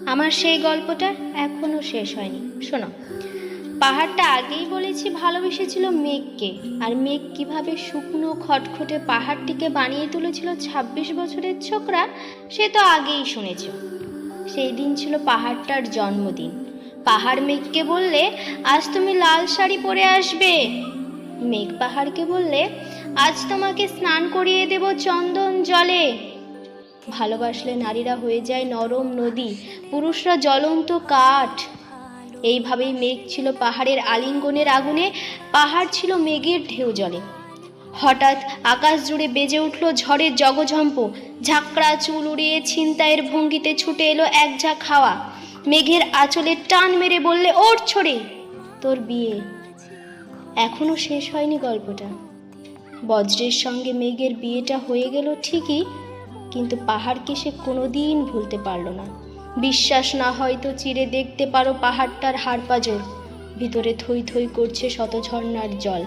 আমার সেই গল্পটা এখনো শেষ হয়নি, শোনো। পাহাড়টা আগেই বলেছি ভালোবেসেছিল মেঘকে, আর মেঘ কিভাবে শুকনো খটখটে পাহাড়টিকে বানিয়ে তুলেছিল ২৬ বছরের ছোকরা, সে তো আগেই শুনেছ। সেই দিন ছিল পাহাড়টার জন্মদিন। পাহাড় মেঘকে বললে, আজ তুমি লাল শাড়ি পরে আসবে। মেঘ পাহাড়কে বললে, আজ তোমাকে স্নান করিয়ে দেব চন্দন জলে। ভালোবাসলে নারীরা হয়ে যায় নরম নদী, পুরুষরা জ্বলন্ত কাঠ। এইভাবেই মেঘ ছিল পাহাড়ের আলিঙ্গনের আগুনে, পাহাড় ছিল মেঘের ঢেউ জলে। হঠাৎ আকাশ জুড়ে বেজে উঠল ঝড়ের জগঝম্প। ঝাঁকড়া চুল উড়িয়ে ছিনতাইয়ের ভঙ্গিতে ছুটে এলো এক ঝাঁক হাওয়া। মেঘের আঁচলে টান মেরে বললে, ওঠ ছড়ে, তোর বিয়ে। এখনো শেষ হয়নি গল্পটা। বজ্রের সঙ্গে মেঘের বিয়েটা হয়ে গেল ঠিকই, কিন্তু পাহাড়কে সে কোনোদিন ভুলতে পারল না। বিশ্বাস না হয়তো চিরে দেখতে পারো পাহাড়টার হাড় পাঁজর, ভিতরে থই থই করছে শত ঝর্ণার জল।